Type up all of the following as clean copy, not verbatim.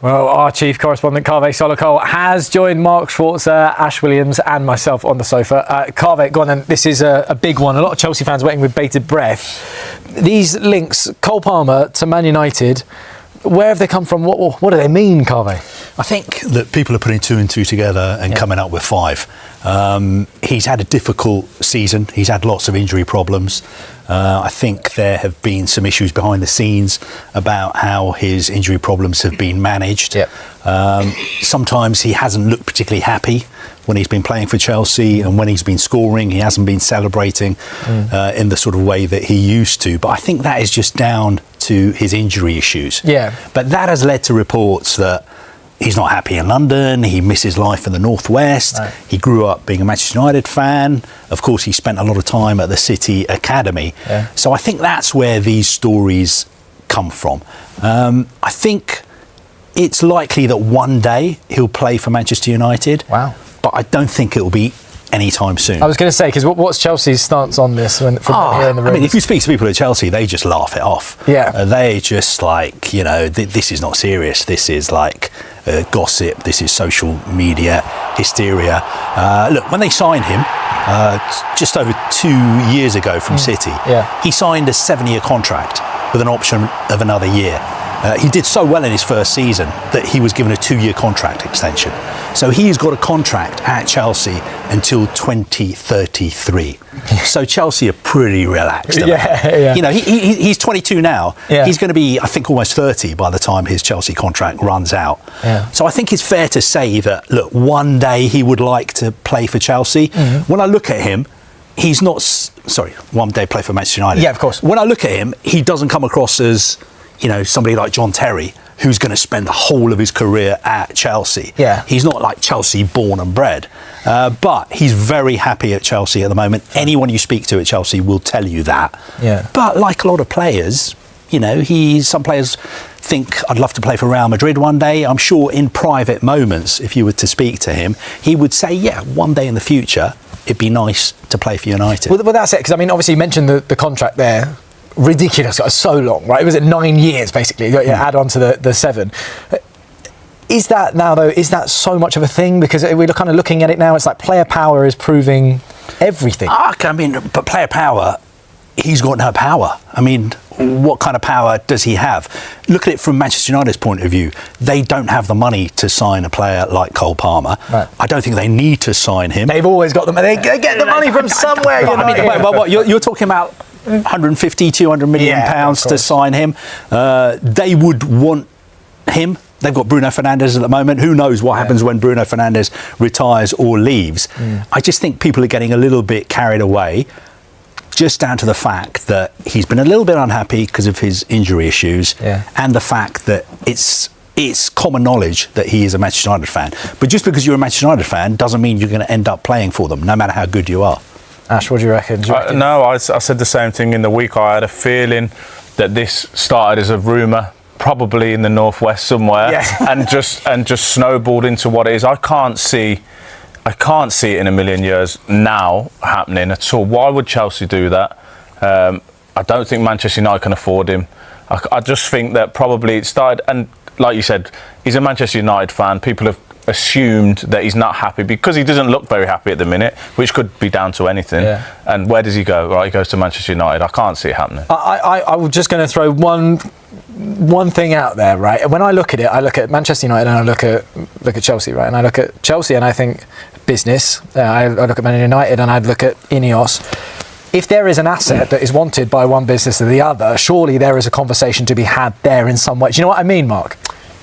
Well, our chief correspondent, Kaveh Solokol, has joined Mark Schwarzer, Ash Williams and myself on the sofa. Kaveh, go on then. This is a big one. A lot of Chelsea fans waiting with bated breath. These links, Cole Palmer to Man United, where have they come from? What do they mean, Kaveh? I think that people are putting 2 and 2 together and coming up with 5. He's had a difficult season. He's had lots of injury problems. I think there have been some issues behind the scenes about how his injury problems have been managed. Yep. Sometimes he hasn't looked particularly happy when he's been playing for Chelsea, and when he's been scoring, he hasn't been celebrating in the sort of way that he used to. But I think that is just down to his injury issues. Yeah. But that has led to reports that he's not happy in London, he misses life in the Northwest. Right. He grew up being a Manchester United fan. Of course, he spent a lot of time at the City Academy. Yeah. So I think that's where these stories come from. I think it's likely that one day he'll play for Manchester United. Wow. But I don't think it'll be anytime soon. I was going to say, because what's Chelsea's stance on this from here in the room? I mean, if you speak to people at Chelsea, they just laugh it off. Yeah. They just like, this is not serious. This is like gossip. This is social media hysteria. Look, when they signed him, just over 2 years ago from City, he signed a 7-year contract with an option of another year. He did so well in his first season that he was given a 2-year contract extension. So he's got a contract at Chelsea until 2033. So Chelsea are pretty relaxed. He's 22 now. Yeah. He's going to be, I think, almost 30 by the time his Chelsea contract runs out. Yeah. So I think it's fair to say that, look, one day he would like to play for Chelsea. Mm-hmm. When I look at him, he's not... one day play for Manchester United. Yeah, of course. When I look at him, he doesn't come across as... somebody like John Terry, who's going to spend the whole of his career at Chelsea. Yeah. He's not like Chelsea born and bred. But he's very happy at Chelsea at the moment. Anyone you speak to at Chelsea will tell you that. Yeah. But like a lot of players, some players think, I'd love to play for Real Madrid one day. I'm sure in private moments, if you were to speak to him, he would say, one day in the future, it'd be nice to play for United. Well, that's it. Because, obviously you mentioned the contract there. Ridiculous, so long, right? It was 9 years basically. Add on to the 7. Is that now though? Is that so much of a thing? Because we're kind of looking at it now. It's like player power is proving everything. But player power, he's got no power. What kind of power does he have? Look at it from Manchester United's point of view. They don't have the money to sign a player like Cole Palmer. Right. I don't think they need to sign him. They've always got them. They get the money from somewhere. You're talking about 150, 200 million pounds to sign him. They would want him. They've got Bruno Fernandes at the moment. Who knows what happens when Bruno Fernandes retires or leaves. I just think people are getting a little bit carried away, just down to the fact that he's been a little bit unhappy because of his injury issues, and the fact that it's common knowledge that he is a Manchester United fan. But just because you're a Manchester United fan doesn't mean you're going to end up playing for them, no matter how good you are. Ash, what do you reckon? I said the same thing in the week. I had a feeling that this started as a rumour, probably in the Northwest somewhere, and just snowballed into what it is. I can't see it in a million years now happening at all. Why would Chelsea do that? I don't think Manchester United can afford him. I just think that probably it started, and like you said, he's a Manchester United fan. People have assumed that he's not happy because he doesn't look very happy at the minute, which could be down to anything. Yeah. And where does he go? Right, he goes to Manchester United. I can't see it happening. I was just going to throw one thing out there, right? When I look at it, I look at Manchester United and I look at Chelsea, right? And I look at Chelsea and I think business. I look at Man United and I look at Ineos. If there is an asset that is wanted by one business or the other, surely there is a conversation to be had there in some way. Do you know what I mean, Mark?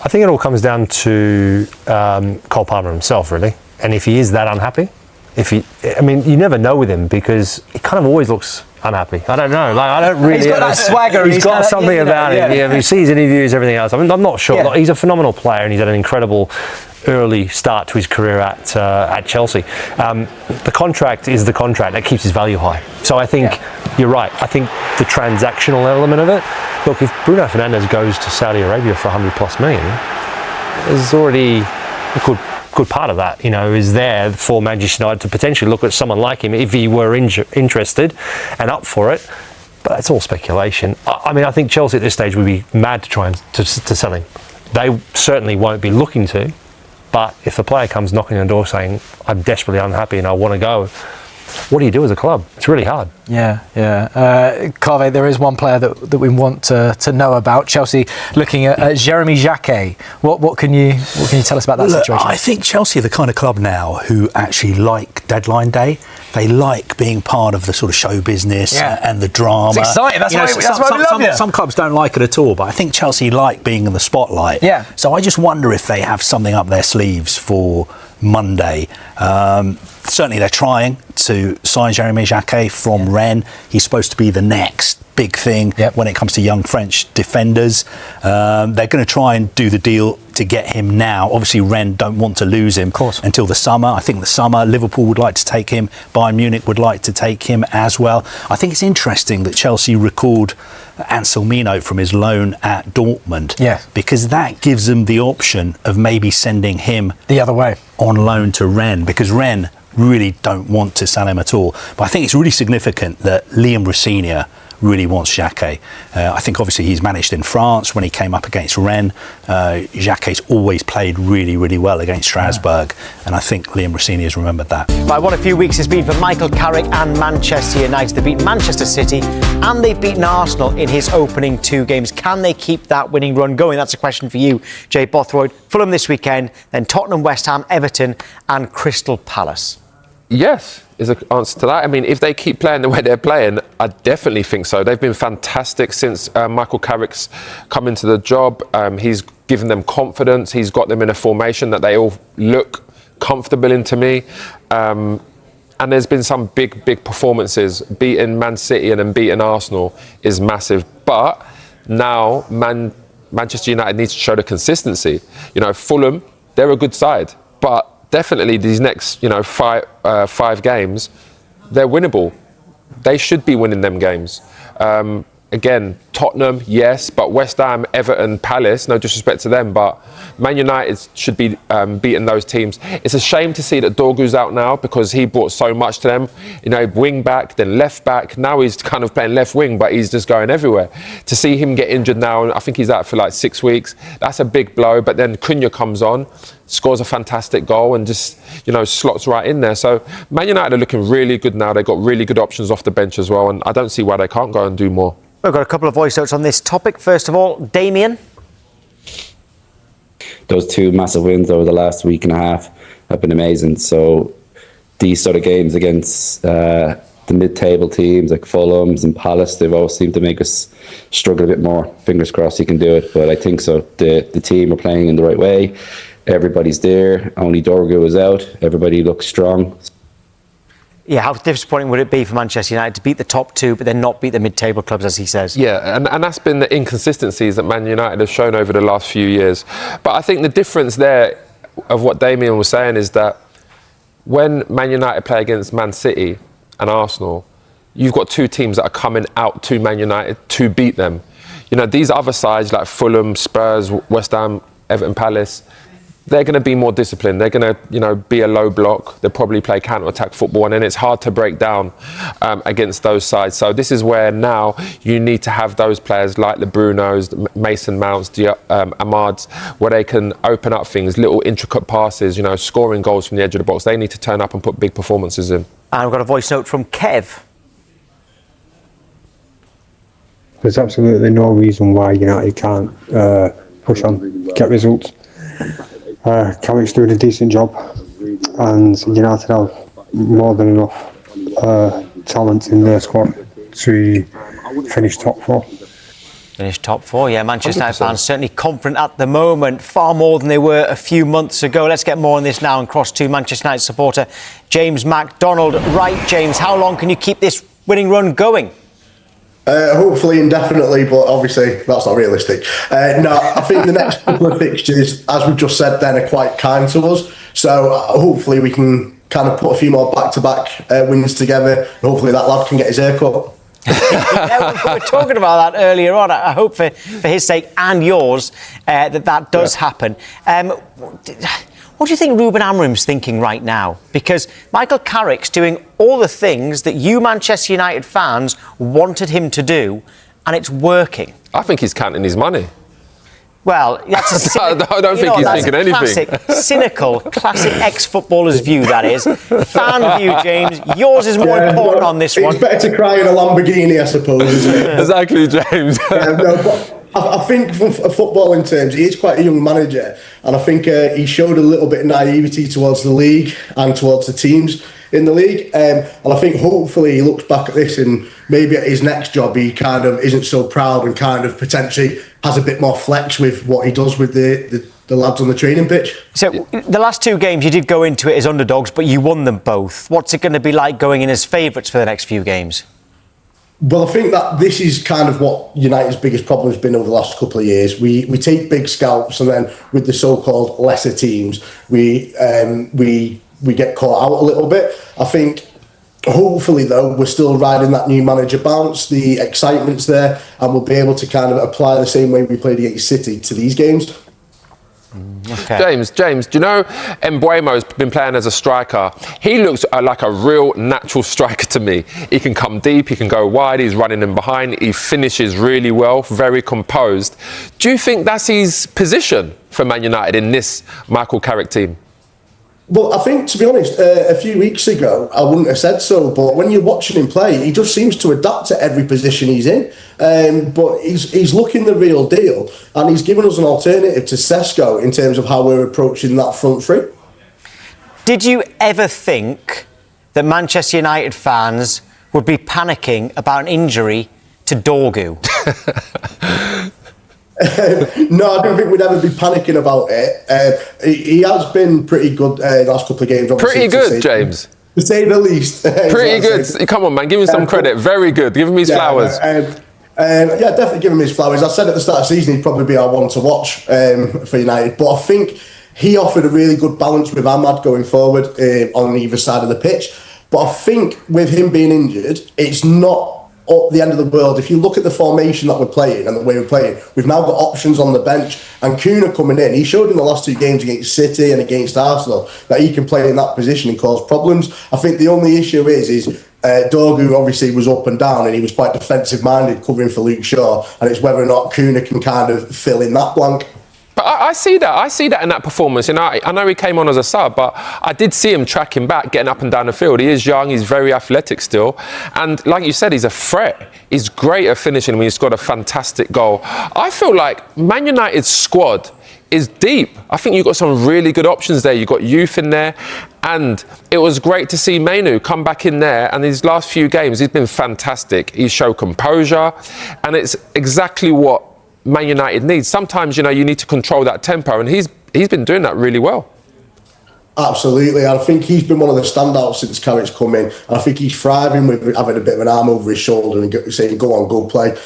I think it all comes down to Cole Palmer himself, really. And if he is that unhappy, you never know with him because he kind of always looks unhappy. I don't know. I don't really. He's got that swagger. He's got something about him. Yeah, he sees interviews, everything else. I'm not sure. Yeah. He's a phenomenal player, and he's had an incredible early start to his career at Chelsea. The contract is the contract that keeps his value high. So I think you're right. I think the transactional element of it. Look, if Bruno Fernandes goes to Saudi Arabia for 100+ million, there's already a good part of that, is there for Manchester United to potentially look at someone like him if he were interested and up for it. But it's all speculation. I think Chelsea at this stage would be mad to try and to sell him. They certainly won't be looking to, but if the player comes knocking on the door saying, I'm desperately unhappy and I want to go, what do you do as a club? It's really hard. Yeah. Carve, there is one player that we want to know about. Chelsea looking at Jeremy Jacquet. What can you tell us about that situation? I think Chelsea are the kind of club now who actually like deadline day. They like being part of the sort of show business and the drama. It's exciting. That's why we love you. Some clubs don't like it at all, but I think Chelsea like being in the spotlight. Yeah. So I just wonder if they have something up their sleeves for Monday. Certainly they're trying to sign Jeremy Jacquet from Rennes. He's supposed to be the next big thing when it comes to young French defenders. They're going to try and do the deal to get him now. Obviously Rennes don't want to lose him until the summer. I think the summer Liverpool would like to take him. Bayern Munich would like to take him as well. I think it's interesting that Chelsea recalled Anselmino from his loan at Dortmund, because that gives them the option of maybe sending him the other way on loan to Rennes, because Rennes really don't want to sell him at all. But I think it's really significant that Liam Rosenior really wants Jacquet. I think obviously he's managed in France when he came up against Rennes. Jacquet's always played really, really well against Strasbourg, and I think Liam Rosenior's remembered that. Right, what a few weeks it's been for Michael Carrick and Manchester United. They've beaten Manchester City and they've beaten Arsenal in his opening 2 games. Can they keep that winning run going? That's a question for you, Jay Bothroyd. Fulham this weekend, then Tottenham, West Ham, Everton and Crystal Palace. Yes, is the answer to that. I mean, if they keep playing the way they're playing, I definitely think so. They've been fantastic since Michael Carrick's come into the job. He's given them confidence. He's got them in a formation that they all look comfortable in to me. And there's been some big performances. Beating Man City and then beating Arsenal is massive. But now Manchester United needs to show the consistency. You know, Fulham, they're a good side, but definitely these next, 5 games, they're winnable. They should be winning them games. Again, Tottenham, yes, but West Ham, Everton, Palace, no disrespect to them, but Man United should be beating those teams. It's a shame to see that Dorgu's out now because he brought so much to them. Wing back, then left back. Now he's kind of playing left wing, but he's just going everywhere. To see him get injured now, and I think he's out for like 6 weeks, that's a big blow. But then Cunha comes on, scores a fantastic goal and just, slots right in there. So Man United are looking really good now. They've got really good options off the bench as well, and I don't see why they can't go and do more. We've got a couple of voice notes on this topic. First of all, Damien. Those 2 massive wins over the last week and a half have been amazing. So these sort of games against the mid-table teams like Fulham's and Palace, they've always seemed to make us struggle a bit more. Fingers crossed he can do it, but I think so. The team are playing in the right way. Everybody's there. Only Dorgu is out. Everybody looks strong. Yeah, how disappointing would it be for Manchester United to beat the top 2 but then not beat the mid-table clubs, as he says? Yeah, and that's been the inconsistencies that Man United have shown over the last few years. But I think the difference there of what Damien was saying is that when Man United play against Man City and Arsenal, you've got 2 teams that are coming out to Man United to beat them. These other sides like Fulham, Spurs, West Ham, Everton, Palace, they're going to be more disciplined. They're going to, be a low block. They'll probably play counter-attack football, and then it's hard to break down against those sides. So this is where now you need to have those players like the Brunos, the Mason Mounts, the Amads, where they can open up things, little intricate passes, scoring goals from the edge of the box. They need to turn up and put big performances in. And we've got a voice note from Kev. There's absolutely no reason why United can't push on, get results. Carrick's doing a decent job, and United have more than enough talent in their squad to finish top 4. Finish top 4, yeah. Manchester United fans certainly confident at the moment, far more than they were a few months ago. Let's get more on this now and cross to Manchester United supporter James MacDonald. Right, James, how long can you keep this winning run going? Hopefully indefinitely, but obviously that's not realistic. No, I think the next couple of fixtures, as we've just said then, are quite kind to us. So hopefully we can kind of put a few more back-to-back wins together. And hopefully that lad can get his hair cut. Yeah, we were talking about that earlier on. I hope for his sake and yours that does happen. What do you think Ruben Amorim's thinking right now? Because Michael Carrick's doing all the things that you Manchester United fans wanted him to do, and it's working. I think he's counting his money. Well, that's I don't think he's thinking anything. Classic ex-footballer's view, that is. Fan view, James. Yours is more important on this one. It's better to cry in a Lamborghini, I suppose, isn't it? Exactly, James. But I think for footballing terms, he is quite a young manager, and I think he showed a little bit of naivety towards the league and towards the teams in the league. And I think hopefully he looks back at this and maybe at his next job he kind of isn't so proud and kind of potentially has a bit more flex with what he does with the lads on the training pitch. So the last 2 games you did go into it as underdogs, but you won them both. What's it going to be like going in as favourites for the next few games? Well, I think that this is kind of what United's biggest problem has been over the last couple of years. We take big scalps, and then with the so-called lesser teams, we get caught out a little bit. I think hopefully, though, we're still riding that new manager bounce. The excitement's there, and we'll be able to kind of apply the same way we played against City to these games. Okay. James, do you know Mbeumo's been playing as a striker? He looks like a real natural striker to me. He can come deep, he can go wide, he's running in behind, he finishes really well, very composed. Do you think that's his position for Man United in this Michael Carrick team? Well, I think, to be honest, a few weeks ago, I wouldn't have said so, but when you're watching him play, he just seems to adapt to every position he's in. But he's looking the real deal, and he's given us an alternative to Sesko in terms of how we're approaching that front three. Did you ever think that Manchester United fans would be panicking about an injury to Dorgu? No, I don't think we'd ever be panicking about it. He has been pretty good the last couple of games. Pretty good, James. To say the least. Pretty good. Come on, man. Give him some credit. Very good. Give him his flowers. Yeah, definitely give him his flowers. I said at the start of the season he'd probably be our one to watch for United. But I think he offered a really good balance with Ahmad going forward on either side of the pitch. But I think with him being injured, it's not up the end of the world. If you look at the formation that we're playing and the way we're playing, we've now got options on the bench. And Kuna coming in, he showed in the last 2 games against City and against Arsenal that he can play in that position and cause problems. I think the only issue is Dorgu obviously was up and down and he was quite defensive minded covering for Luke Shaw, and it's whether or not Kuna can kind of fill in that blank. But I see that in that performance. You know, I know he came on as a sub, but I did see him tracking back, getting up and down the field. He is young, he's very athletic still. And like you said, he's a threat. He's great at finishing when he's got a fantastic goal. I feel like Man United's squad is deep. I think you've got some really good options there. You've got youth in there. And it was great to see Mainu come back in there. And these last few games, he's been fantastic. He's showed composure. And it's exactly what Man United needs. Sometimes, you know, you need to control that tempo, and he's been doing that really well. Absolutely. I think he's been one of the standouts since Carrick's come in. And I think he's thriving with having a bit of an arm over his shoulder and saying, go on, go play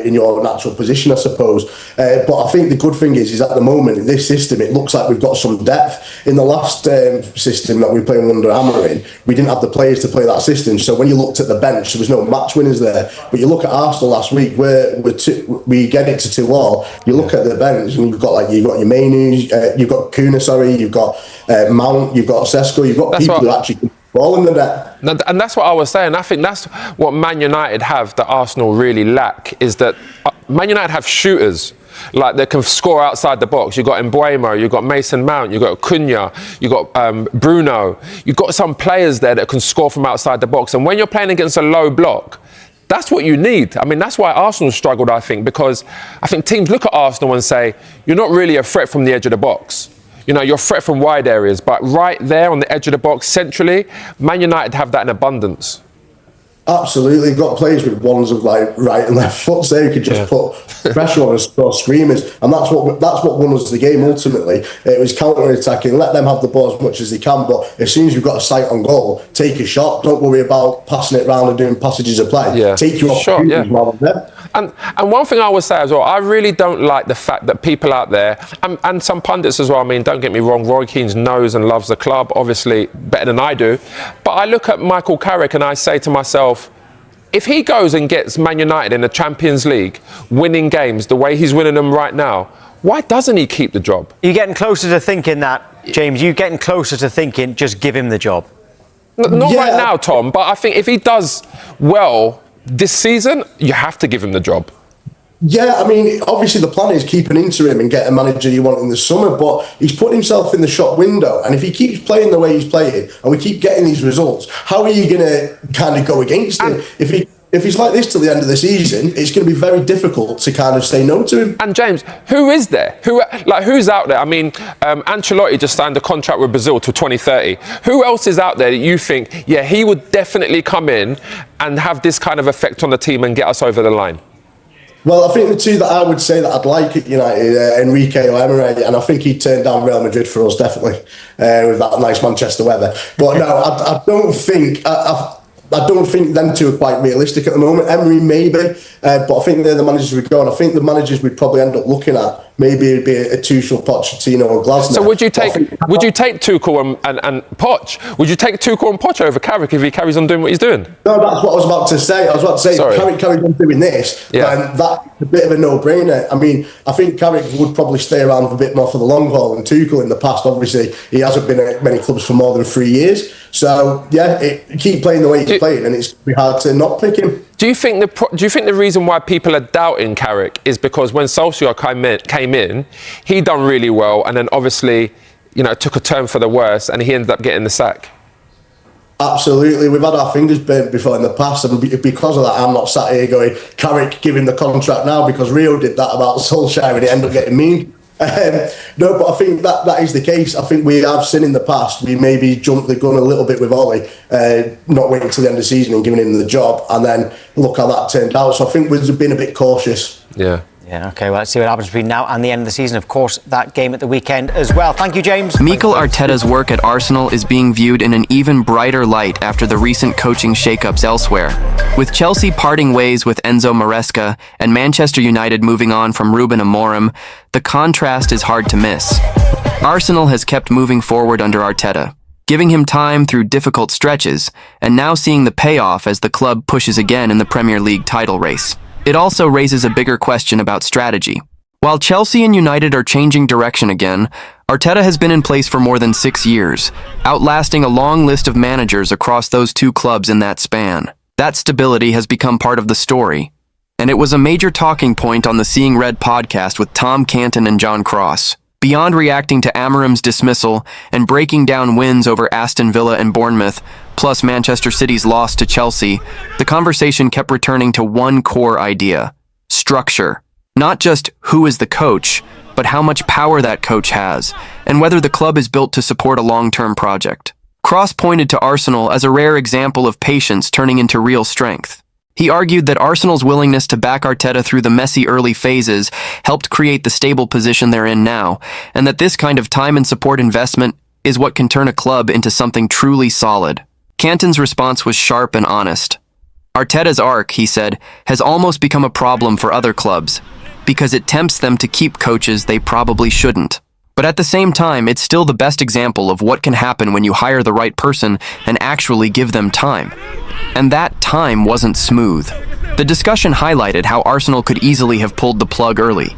in your natural position, I suppose. But I think the good thing is at the moment in this system, it looks like we've got some depth. In the last system that we were playing under Amorim, we didn't have the players to play that system. So when you looked at the bench, there was no match winners there. But you look at Arsenal last week, we get it to 2-2. You look at the bench, and you've got your Mainu, you've got Kuna, you've got Mount, you've got Sesko, you've got people who actually can ball in the net. And that's what I was saying. I think that's what Man United have that Arsenal really lack, is that Man United have shooters like they can score outside the box. You've got Mbeumo, you've got Mason Mount, you've got Cunha, you've got Bruno. You've got some players there that can score from outside the box. And when you're playing against a low block, that's what you need. I mean, that's why Arsenal struggled, I think, because I think teams look at Arsenal and say, you're not really a threat from the edge of the box. You know, you're a threat from wide areas, but right there on the edge of the box, centrally, Man United have that in abundance. Absolutely, got players with ones of like right and left foot there who could just put pressure on and score screamers, and that's what won us the game ultimately. It was counter-attacking, let them have the ball as much as they can, but as soon as you've got a sight on goal, take a shot. Don't worry about passing it around and doing passages of play. Yeah. Take your opportunities while they're there. And one thing I would say as well, I really don't like the fact that people out there, and some pundits as well, I mean, don't get me wrong, Roy Keane knows and loves the club, obviously better than I do, but I look at Michael Carrick and I say to myself, if he goes and gets Man United in the Champions League, winning games the way he's winning them right now, why doesn't he keep the job? You're getting closer to thinking that, James. You're getting closer to thinking, just give him the job. Not right now, Tom, but I think if he does well this season, you have to give him the job. Yeah, I mean, obviously the plan is keep an interim and get a manager you want in the summer, but he's put himself in the shop window. And if he keeps playing the way he's playing and we keep getting these results, how are you going to kind of go against him? If he's like this till the end of the season, it's going to be very difficult to kind of say no to him. And James, who is there? Who's out there? I mean, Ancelotti just signed a contract with Brazil till 2030. Who else is out there that you think, yeah, he would definitely come in and have this kind of effect on the team and get us over the line? Well, I think the two that I would say that I'd like at United, Enrique or Emery, and I think he'd turn down Real Madrid for us, definitely, with that nice Manchester weather. But no, I don't think... I don't think them two are quite realistic at the moment. Emery maybe, but I think they're the managers we'd go, and I think the managers we'd probably end up looking at maybe it'd be a Tuchel, Pochettino, or Glasner. So would you take Tuchel and Poch? Would you take Tuchel and Poch over Carrick if he carries on doing what he's doing? No, that's what I was about to say. Carrick carries on doing this, then that's a bit of a no-brainer. I mean, I think Carrick would probably stay around a bit more for the long haul, and Tuchel in the past, obviously, he hasn't been at many clubs for more than 3 years. So yeah, keep playing the way he's playing, and it's going to be hard to not pick him. Do you think the reason why people are doubting Carrick is because when Solskjaer came in, he done really well, and then obviously, took a turn for the worse, and he ended up getting the sack? Absolutely, we've had our fingers burnt before in the past, and because of that, I'm not sat here going, Carrick, give him the contract now, because Rio did that about Solskjaer and it ended up getting mean. No, but I think that is the case. I think we have seen in the past, we maybe jumped the gun a little bit with Ollie, not waiting till the end of the season and giving him the job, and then look how that turned out. So I think we've been a bit cautious. Yeah, okay, well, let's see what happens between now and the end of the season. Of course, that game at the weekend as well. Thank you, James. Mikel Arteta's work at Arsenal is being viewed in an even brighter light after the recent coaching shakeups elsewhere. With Chelsea parting ways with Enzo Maresca and Manchester United moving on from Ruben Amorim, the contrast is hard to miss. Arsenal has kept moving forward under Arteta, giving him time through difficult stretches, and now seeing the payoff as the club pushes again in the Premier League title race. It also raises a bigger question about strategy. While Chelsea and United are changing direction again, Arteta has been in place for more than 6 years, outlasting a long list of managers across those two clubs in that span. That stability has become part of the story, and it was a major talking point on the Seeing Red podcast with Tom Canton and John Cross. Beyond reacting to Amorim's dismissal and breaking down wins over Aston Villa and Bournemouth, plus Manchester City's loss to Chelsea, the conversation kept returning to one core idea: structure. Not just who is the coach, but how much power that coach has, and whether the club is built to support a long-term project. Cross pointed to Arsenal as a rare example of patience turning into real strength. He argued that Arsenal's willingness to back Arteta through the messy early phases helped create the stable position they're in now, and that this kind of time and support investment is what can turn a club into something truly solid. Canton's response was sharp and honest. Arteta's arc, he said, has almost become a problem for other clubs, because it tempts them to keep coaches they probably shouldn't. But at the same time, it's still the best example of what can happen when you hire the right person and actually give them time. And that time wasn't smooth. The discussion highlighted how Arsenal could easily have pulled the plug early.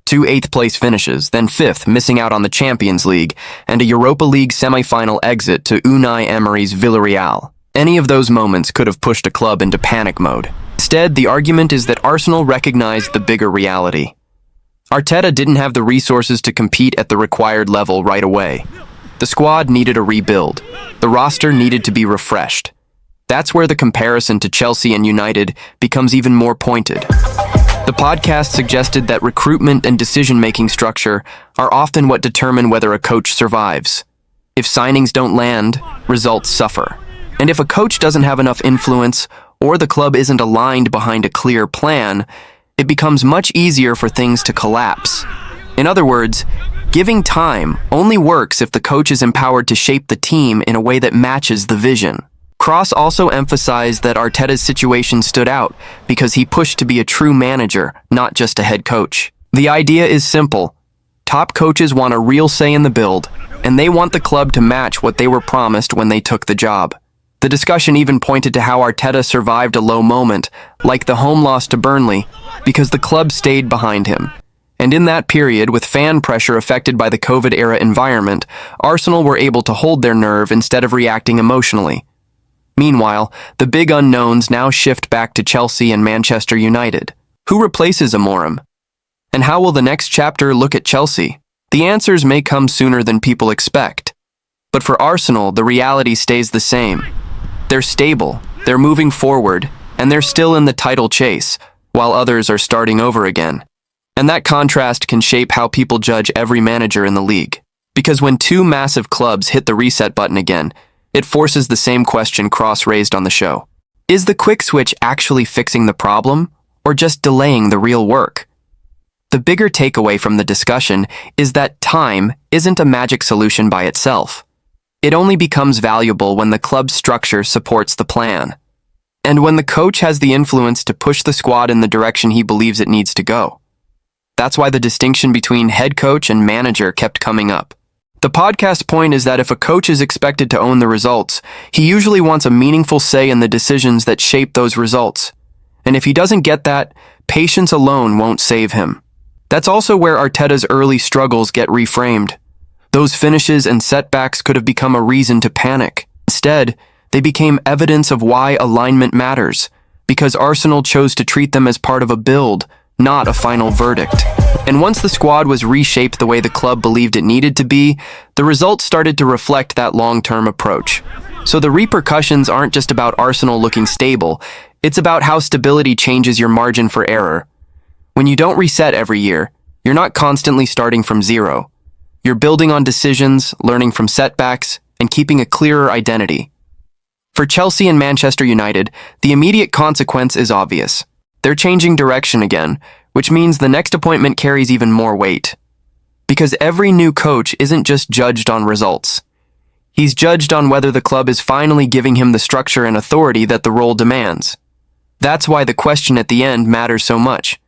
2 8th-place finishes, then 5th, missing out on the Champions League, and a Europa League semi-final exit to Unai Emery's Villarreal. Any of those moments could have pushed a club into panic mode. Instead, the argument is that Arsenal recognized the bigger reality. Arteta didn't have the resources to compete at the required level right away. The squad needed a rebuild. The roster needed to be refreshed. That's where the comparison to Chelsea and United becomes even more pointed. The podcast suggested that recruitment and decision-making structure are often what determine whether a coach survives. If signings don't land, results suffer. And if a coach doesn't have enough influence, or the club isn't aligned behind a clear plan, it becomes much easier for things to collapse. In other words, giving time only works if the coach is empowered to shape the team in a way that matches the vision. Cross also emphasized that Arteta's situation stood out because he pushed to be a true manager, not just a head coach. The idea is simple. Top coaches want a real say in the build, and they want the club to match what they were promised when they took the job. The discussion even pointed to how Arteta survived a low moment, like the home loss to Burnley, because the club stayed behind him. And in that period, with fan pressure affected by the COVID-era environment, Arsenal were able to hold their nerve instead of reacting emotionally. Meanwhile, the big unknowns now shift back to Chelsea and Manchester United. Who replaces Amorim? And how will the next chapter look at Chelsea? The answers may come sooner than people expect. But for Arsenal, the reality stays the same. They're stable, they're moving forward, and they're still in the title chase, while others are starting over again. And that contrast can shape how people judge every manager in the league. Because when two massive clubs hit the reset button again, it forces the same question Cross raised on the show. Is the quick switch actually fixing the problem, or just delaying the real work? The bigger takeaway from the discussion is that time isn't a magic solution by itself. It only becomes valuable when the club's structure supports the plan. And when the coach has the influence to push the squad in the direction he believes it needs to go. That's why the distinction between head coach and manager kept coming up. The podcast point is that if a coach is expected to own the results, he usually wants a meaningful say in the decisions that shape those results. And if he doesn't get that, patience alone won't save him. That's also where Arteta's early struggles get reframed. Those finishes and setbacks could have become a reason to panic. Instead, they became evidence of why alignment matters, because Arsenal chose to treat them as part of a build, not a final verdict. And once the squad was reshaped the way the club believed it needed to be, the results started to reflect that long-term approach. So the repercussions aren't just about Arsenal looking stable, it's about how stability changes your margin for error. When you don't reset every year, you're not constantly starting from zero. You're building on decisions, learning from setbacks, and keeping a clearer identity. For Chelsea and Manchester United, the immediate consequence is obvious. They're changing direction again, which means the next appointment carries even more weight. Because every new coach isn't just judged on results. He's judged on whether the club is finally giving him the structure and authority that the role demands. That's why the question at the end matters so much.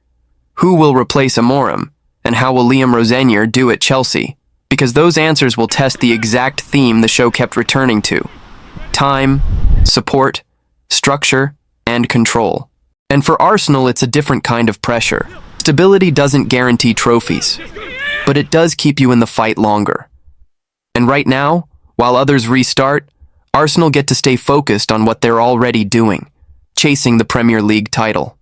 Who will replace Amorim, and how will Liam Rosenior do at Chelsea? Because those answers will test the exact theme the show kept returning to. Time, support, structure, and control. And for Arsenal, it's a different kind of pressure. Stability doesn't guarantee trophies, but it does keep you in the fight longer. And right now, while others restart, Arsenal get to stay focused on what they're already doing, chasing the Premier League title.